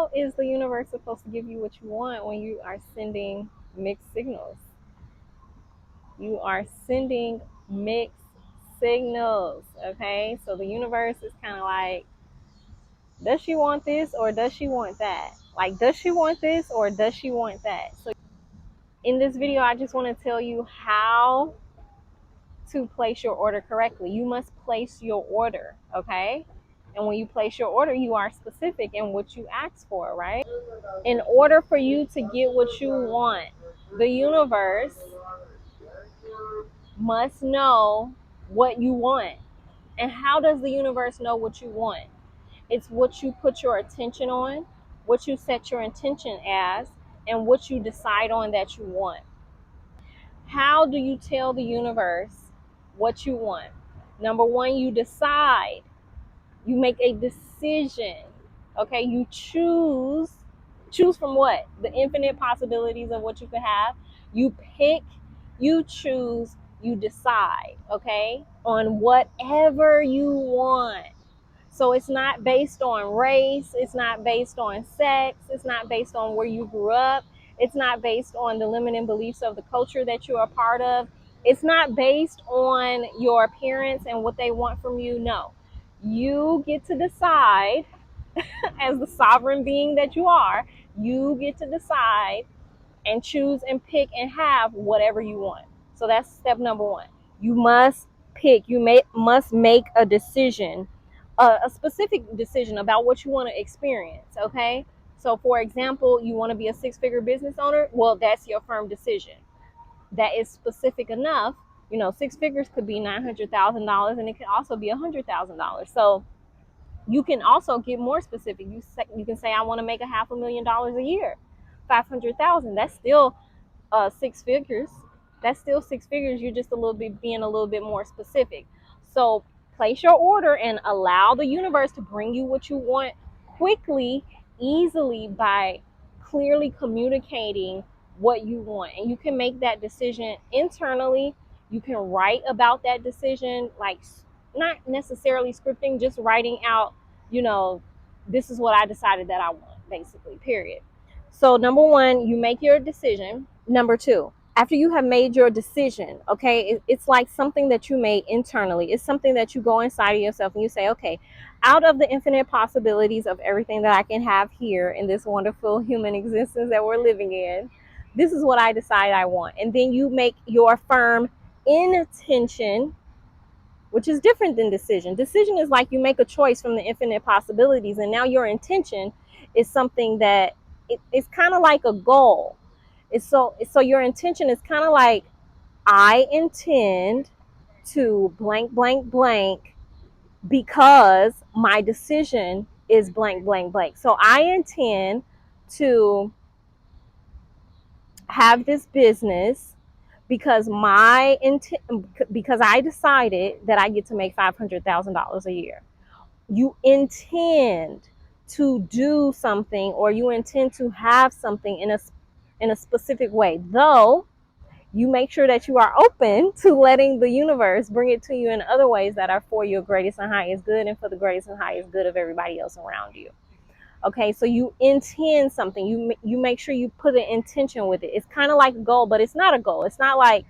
how is the universe supposed to give you what you want when you are sending mixed signals? You are sending mixed signals, okay? So the universe is kind of like, does she want this or does she want that? Like, does she want this or does she want that? So in this video, I just want to tell you how to place your order correctly. You must place your order, okay? And when you place your order, you are specific in what you ask for, right? In order for you to get what you want, the universe must know what you want. And how does the universe know what you want? It's what you put your attention on, what you set your intention as, and what you decide on that you want. How do you tell the universe what you want? Number one, you decide. You make a decision. Okay, you choose. Choose from what? The infinite possibilities of what you could have. You pick, you choose, you decide, okay, on whatever you want. So it's not based on race, it's not based on sex, it's not based on where you grew up, it's not based on the limiting beliefs of the culture that you're a part of. It's not based on your parents and what they want from you. No. You get to decide, as the sovereign being that you are, you get to decide and choose and pick and have whatever you want. So that's step number one. You must pick, must make a decision, a specific decision about what you want to experience, okay? So for example, you want to be a six-figure business owner. Well, that's your firm decision. That is specific enough. You know, six figures could be $900,000 and it can also be $100,000. So you can also get more specific. You can say, I want to make $500,000 a year, 500,000. That's still six figures. That's still six figures. You're just a little bit being a little bit more specific. So place your order and allow the universe to bring you what you want quickly, easily, by clearly communicating what you want. And you can make that decision internally. You can write about that decision, like not necessarily scripting, just writing out, you know, this is what I decided that I want, basically, period. So number one, you make your decision. Number two, after you have made your decision, okay, it's like something that you made internally. It's something that you go inside of yourself and you say, okay, out of the infinite possibilities of everything that I can have here in this wonderful human existence that we're living in, this is what I decide I want. And then you make your firm intention, which is different than decision. Decision is like you make a choice from the infinite possibilities, and now your intention is something that it's kind of like a goal. So your intention is kind of like, I intend to blank blank blank because my decision is blank blank blank. So I intend to have this business because because I decided that I get to make $500,000 a year. You intend to do something, or you intend to have something in a specific way, though you make sure that you are open to letting the universe bring it to you in other ways that are for your greatest and highest good and for the greatest and highest good of everybody else around you. Okay, so you intend something. You make sure you put an intention with it. It's kind of like a goal, but it's not a goal. It's not like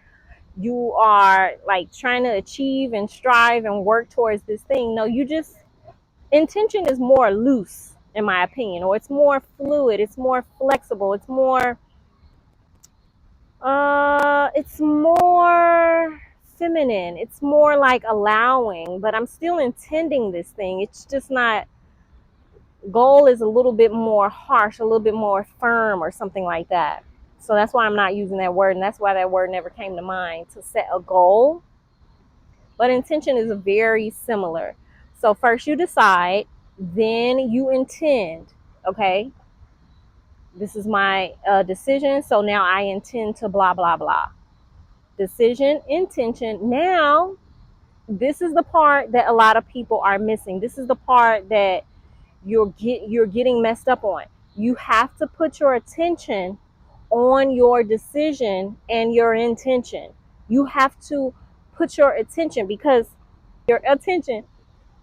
you are like trying to achieve and strive and work towards this thing. No, you just, intention is more loose, in my opinion, or it's more fluid, it's more flexible, it's more feminine, it's more like allowing, but I'm still intending this thing. It's just not, goal is a little bit more harsh, a little bit more firm, or something like that. So that's why I'm not using that word, and that's why that word never came to mind, to set a goal. But intention is very similar. So first you decide, then you intend. Okay, this is my decision, so now I intend to blah blah blah. Decision, intention. Now this is the part that a lot of people are missing. This is the part that you're getting messed up on. You have to put your attention on your decision and your intention. You have to put your attention, because your attention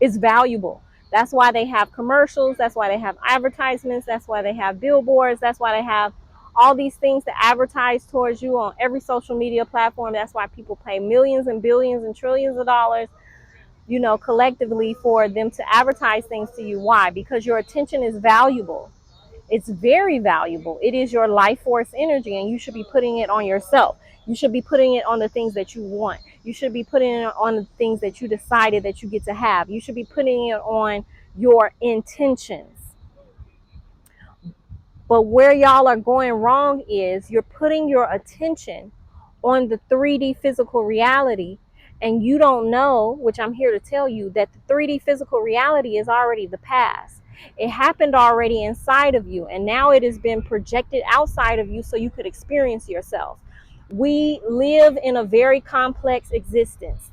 is valuable. That's why they have commercials. That's why they have advertisements. That's why they have billboards. That's why they have all these things to advertise towards you on every social media platform. That's why people pay millions and billions and trillions of dollars, collectively for them to advertise things to you. Why? Because your attention is valuable. It's very valuable. It is your life force energy, and you should be putting it on yourself. You should be putting it on the things that you want. You should be putting it on the things that you decided that you get to have. You should be putting it on your intentions. But where y'all are going wrong is you're putting your attention on the 3D physical reality, and you don't know, which I'm here to tell you, that the 3D physical reality is already the past. It happened already inside of you, and now it has been projected outside of you so you could experience yourself. We live in a very complex existence.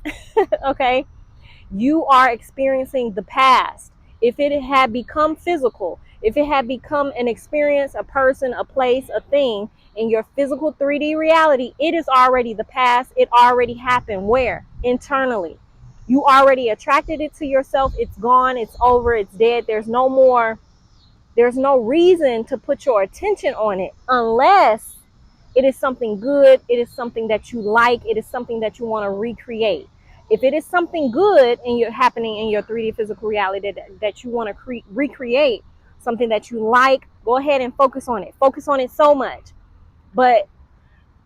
Okay? You are experiencing the past. If it had become physical, if it had become an experience, a person, a place, a thing in your physical 3D reality, it is already the past. It already happened. Where? Internally. You already attracted it to yourself. It's gone. It's over. It's dead. There's no more. There's no reason to put your attention on it unless it is something good. It is something that you like. It is something that you want to recreate. If it is something good and you're happening in your 3D physical reality that you want to recreate, something that you like, go ahead and focus on it. Focus on it so much. But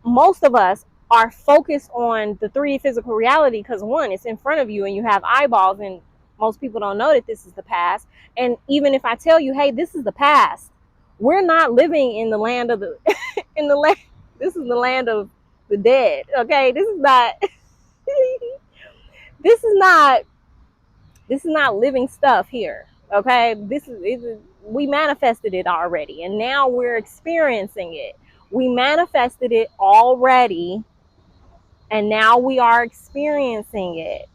most of us are focused on the 3D physical reality because, one, it's in front of you and you have eyeballs, and most people don't know that this is the past. And even if I tell you, hey, this is the past, we're not living in the land of the in the land. This is the land of the dead. Okay, this is not this is not living stuff here. Okay, this is we manifested it already, and now we're experiencing it. We manifested it already, and now we are experiencing it.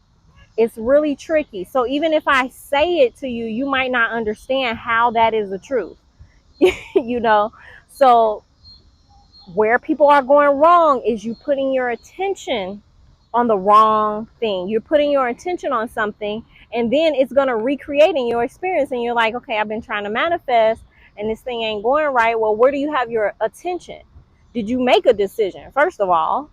It's really tricky. So even if I say it to you, you might not understand how that is the truth. you know so where people are going wrong is you putting your attention on the wrong thing. You're putting your attention on something, and then it's going to recreate in your experience, and you're like, okay, I've been trying to manifest and this thing ain't going right. Well, where do you have your attention? Did you make a decision? First of all,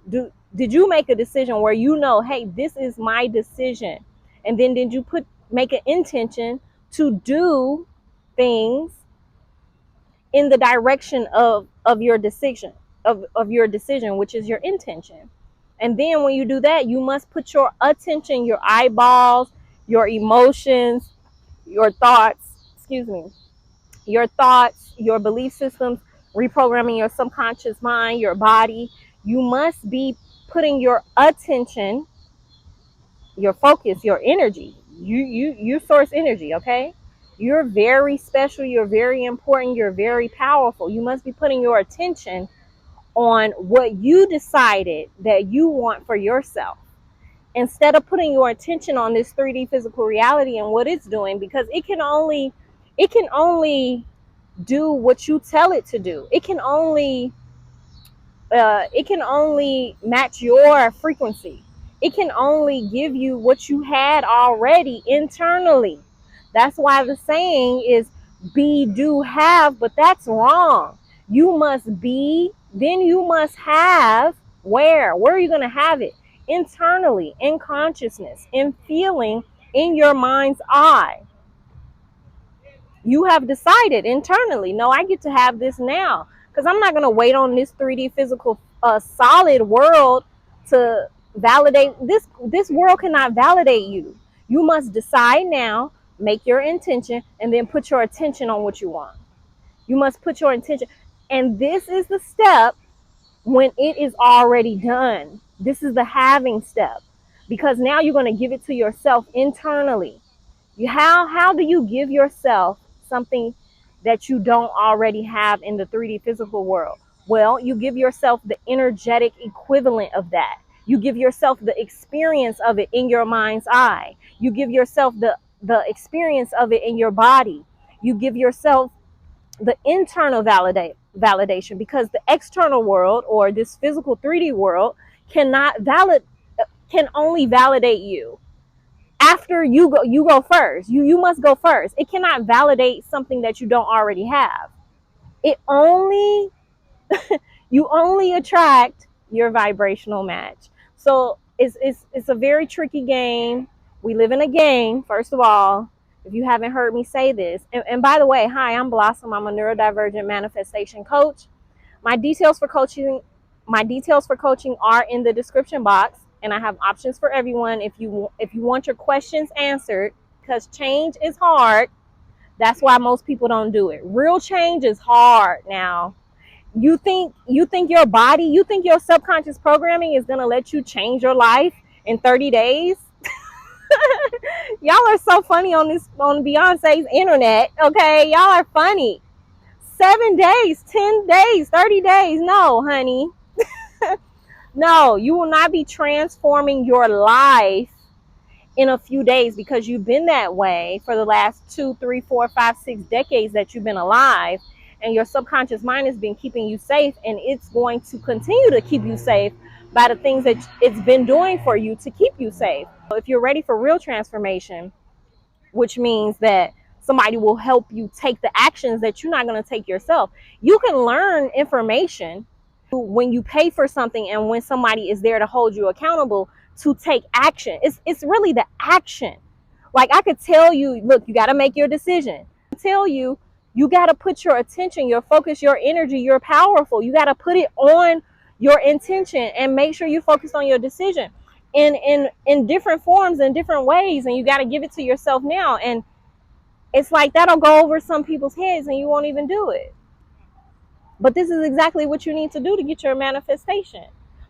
did you make a decision where hey, this is my decision? And then did you make an intention to do things in the direction of your decision, of your decision, which is your intention? And then when you do that, you must put your attention, your eyeballs, your emotions, your thoughts, your belief systems, reprogramming your subconscious mind, your body. You must be putting your attention, your focus, your energy. You source energy, okay? You're very special, you're very important, you're very powerful. You must be putting your attention on what you decided that you want for yourself, instead of putting your attention on this 3D physical reality and what it's doing, because it can only do what you tell it to do. It can only match your frequency. It can only give you what you had already internally. That's why the saying is be, do, have, but that's wrong. You must be, then you must have. Where are you going to have it? Internally, in consciousness, in feeling, in your mind's eye. You have decided internally, no, I get to have this now, because I'm not going to wait on this 3D physical solid world to validate. This world cannot validate you. You must decide now, make your intention, and then put your attention on what you want. You must put your intention. And this is the step when it is already done. This is the having step, because now you're going to give it to yourself internally. How do you give yourself something that you don't already have in the 3D physical world? Well, you give yourself the energetic equivalent of that. You give yourself the experience of it in your mind's eye. You give yourself the experience of it in your body. You give yourself the internal validation, because the external world, or this physical 3D world, can only validate you after you go first. You must go first. It cannot validate something that you don't already have. It only you only attract your vibrational match. So it's a very tricky game. We live in a game, first of all, if you haven't heard me say this. And by the way, hi, I'm Blossom. I'm a neurodivergent manifestation coach. My details for coaching are in the description box, and I have options for everyone if you want your questions answered, because change is hard. That's why most people don't do it. Real change is hard. Now, you think your body, you think your subconscious programming is going to let you change your life in 30 days? Y'all are so funny on Beyonce's internet, okay? Y'all are funny. 7 days, 10 days, 30 days. No, honey. No, you will not be transforming your life in a few days, because you've been that way for the last 2, 3, 4, 5, 6 decades that you've been alive, and your subconscious mind has been keeping you safe, and it's going to continue to keep you safe by the things that it's been doing for you to keep you safe. So if you're ready for real transformation, which means that somebody will help you take the actions that you're not going to take yourself. You can learn information when you pay for something, and when somebody is there to hold you accountable to take action. It's really the action. Like, I could tell you, look, you got to make your decision. I tell you, you got to put your attention, your focus, your energy. You're powerful. You got to put it on your intention and make sure you focus on your decision in different forms and different ways, and you got to give it to yourself now. And it's like that'll go over some people's heads and you won't even do it. But this is exactly what you need to do to get your manifestation.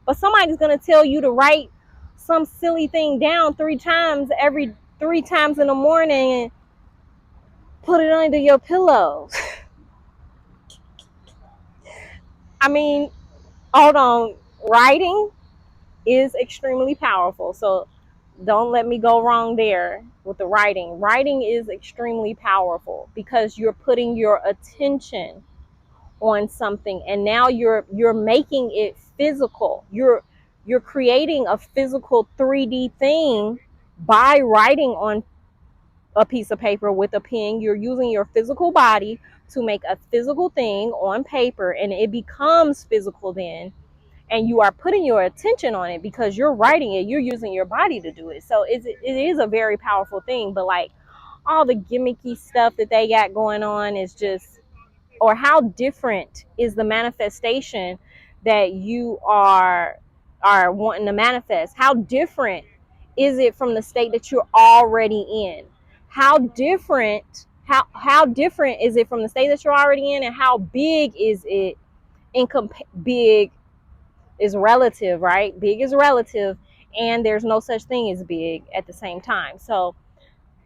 But somebody's going to tell you to write some silly thing down 3 times in the morning and put it under your pillow. I mean, hold on. Writing is extremely powerful. So don't let me go wrong there with the writing. Writing is extremely powerful because you're putting your attention on something, and now you're making it physical. You're creating a physical 3D thing by writing on a piece of paper with a pen. You're using your physical body to make a physical thing on paper, and it becomes physical then. And you are putting your attention on it because you're writing it. You're using your body to do it. So it is a very powerful thing. But like all the gimmicky stuff that they got going on is just, or how different is the manifestation that you are wanting to manifest? How different is it from the state that you're already in? How different is it from the state that you're already in, and how big is it big is relative, right? Big is relative, and there's no such thing as big at the same time. So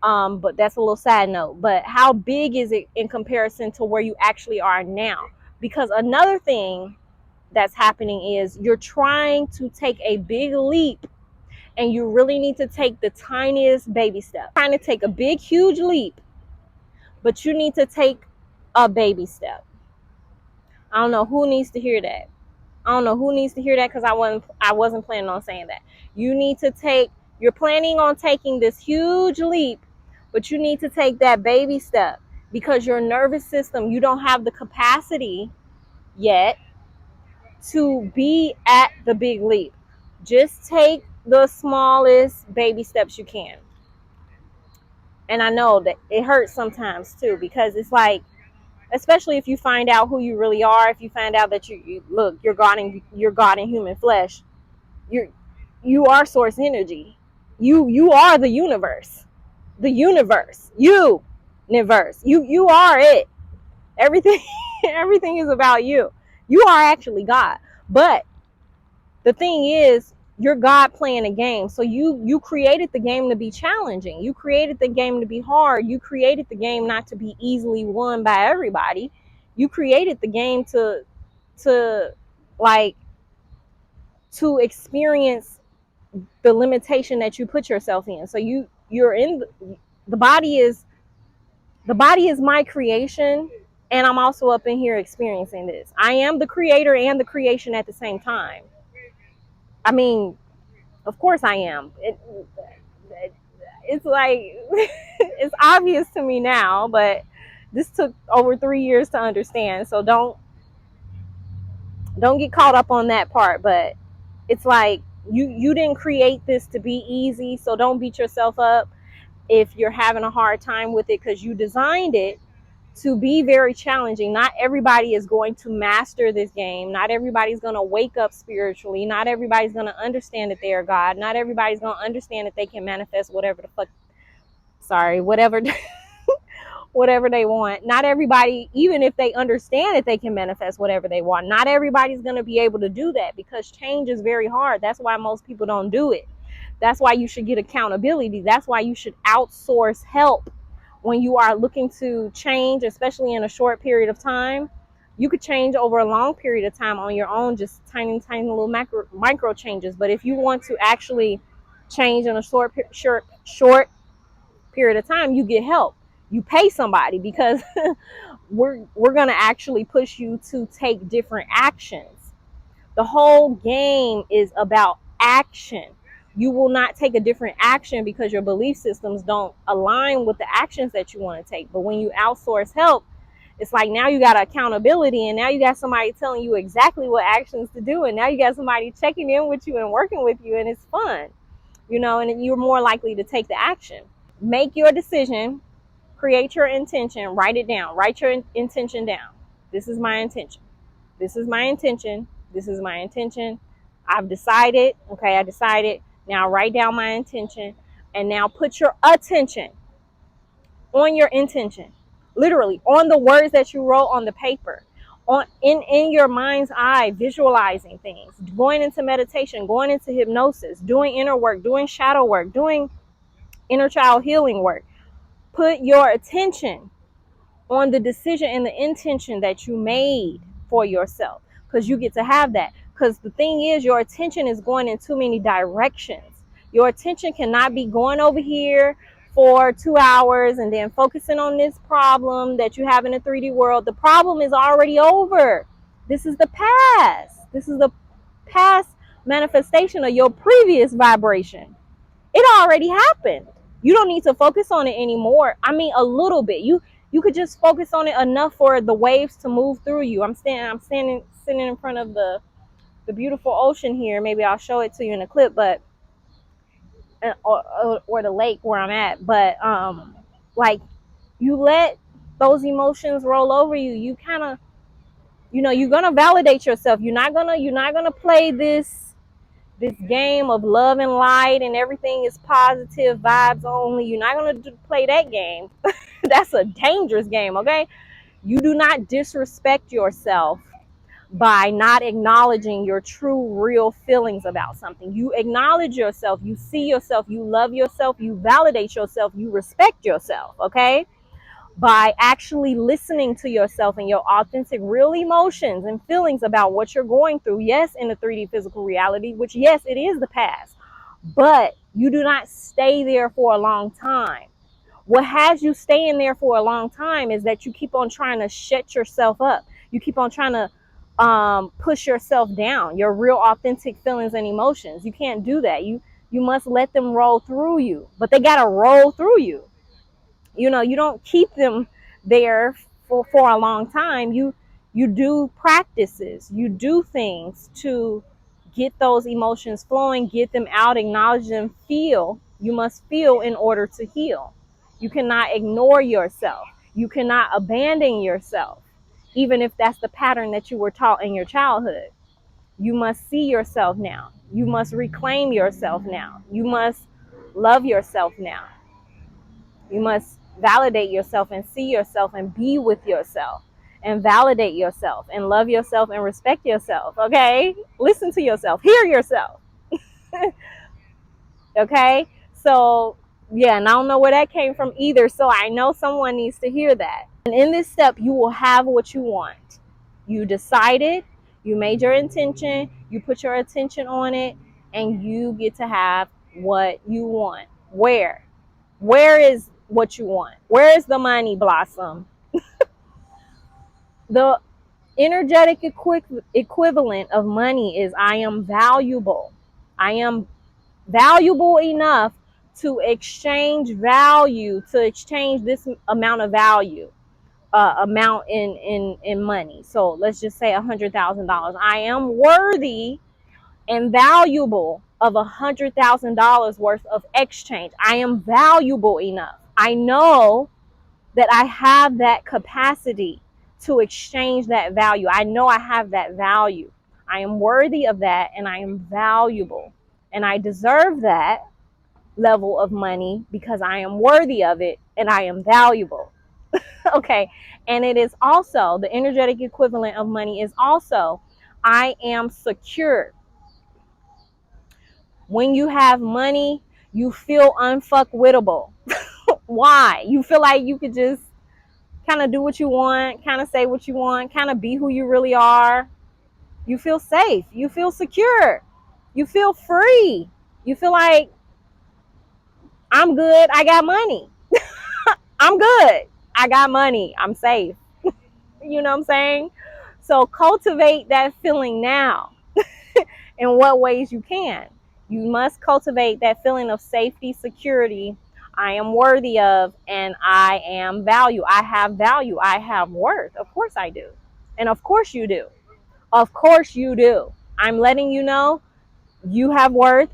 but that's a little side note. But how big is it in comparison to where you actually are now? Because another thing that's happening is you're trying to take a big leap, and you really need to take the tiniest baby step. Trying to take a big, huge leap, but you need to take a baby step. I don't know who needs to hear that. Because I wasn't planning on saying that. You're planning on taking this huge leap, but you need to take that baby step because your nervous system, you don't have the capacity yet to be at the big leap. Just take the smallest baby steps you can. And I know that it hurts sometimes too, because it's like, especially if you find out who you really are, if you find out that you're God in human flesh, you are source energy. You are the universe. You are it. Everything everything is about you. You are actually God. But the thing is, you're God playing a game. So you created the game to be challenging. You created the game to be hard. You created the game not to be easily won by everybody. You created the game to experience the limitation that you put yourself in. So you're in the body is my creation, and I'm also up in here experiencing this. I am the creator and the creation at the same time. I mean, of course I am. it's like it's obvious to me now, but this took over 3 years to understand. So don't get caught up on that part. But it's like you didn't create this to be easy, so don't beat yourself up if you're having a hard time with it, because you designed it to be very challenging. Not everybody is going to master this game. Not everybody's going to wake up spiritually. Not everybody's going to understand that they are God. Not everybody's going to understand that they can manifest whatever the fuck, sorry, whatever whatever they want. Not everybody, even if they understand that they can manifest whatever they want, not everybody's going to be able to do that, because change is very hard. That's why most people don't do it. That's why you should get accountability. That's why you should outsource help when you are looking to change, especially in a short period of time. You could change over a long period of time on your own, just tiny little micro changes. But if you want to actually change in a short period of time, you get help. You pay somebody, because we're going to actually push you to take different actions. The whole game is about action. You will not take a different action because your belief systems don't align with the actions that you want to take. But when you outsource help, it's like now you got accountability, and now you got somebody telling you exactly what actions to do, and now you got somebody checking in with you and working with you, and it's fun, and you're more likely to take the action. Make your decision, create your intention, write it down, write your intention down. This is my intention. This is my intention. This is my intention. I've decided. Okay, I decided. Now write down my intention, and now put your attention on your intention. Literally on the words that you wrote on the paper. On in your mind's eye, visualizing things, going into meditation, going into hypnosis, doing inner work, doing shadow work, doing inner child healing work. Put your attention on the decision and the intention that you made for yourself, because you get to have that. Because the thing is, your attention is going in too many directions. Your attention cannot be going over here for 2 hours and then focusing on this problem that you have in the 3D world. The problem is already over. This is the past. This is the past manifestation of your previous vibration. It already happened. You don't need to focus on it anymore. I mean, a little bit. You could just focus on it enough for the waves to move through you. I'm sitting in front of the beautiful ocean here. Maybe I'll show it to you in a clip, but or the lake where I'm at. But like, you let those emotions roll over you. You kind of, you're gonna validate yourself. You're not gonna play this game of love and light and everything is positive vibes only. You're not going to play that game. That's a dangerous game, okay? You do not disrespect yourself by not acknowledging your true, real feelings about something. You acknowledge yourself, you see yourself, you love yourself, you validate yourself, you respect yourself, okay? By actually listening to yourself and your authentic, real emotions and feelings about what you're going through. Yes, in the 3D physical reality, which, yes, it is the past, but you do not stay there for a long time. What has you staying there for a long time is that you keep on trying to shut yourself up. You keep on trying to push yourself down, your real authentic feelings and emotions. You can't do that. You must let them roll through you, but they got to roll through you. You don't keep them there for a long time. You do practices, you do things to get those emotions flowing, get them out, acknowledge them, feel. You must feel in order to heal. You cannot ignore yourself. You cannot abandon yourself, even if that's the pattern that you were taught in your childhood. You must see yourself now. You must reclaim yourself now. You must love yourself now. You must validate yourself and see yourself and be with yourself and validate yourself and love yourself and respect yourself. Okay? Listen to yourself. Hear yourself. Okay? So, yeah, and I don't know where that came from either. So I know someone needs to hear that. And in this step, you will have what you want. You decided, you made your intention, you put your attention on it, and you get to have what you want. Where? Where is what you want? Where is the money, Blossom? The energetic equivalent of money is I am valuable. I am valuable enough to exchange value, to exchange this amount of value, amount in money. So let's just say $100,000. I am worthy and valuable of $100,000 worth of exchange. I am valuable enough. I know that I have that capacity to exchange that value. I know I have that value. I am worthy of that, and I am valuable, and I deserve that level of money because I am worthy of it and I am valuable. Okay. And it is also the energetic equivalent of money is also I am secure. When you have money, you feel unfuckwittable. Why? You feel like you could just kind of do what you want, kind of say what you want, kind of be who you really are. You feel safe. You feel secure. You feel free. You feel like I'm good. I got money. I'm good. I got money. I'm safe. You know what I'm saying? So cultivate that feeling now in what ways you can. You must cultivate that feeling of safety, security. I am worthy of, and I am value. I have value. I have worth. Of course I do. And of course you do. Of course you do. I'm letting you know you have worth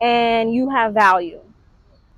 and you have value.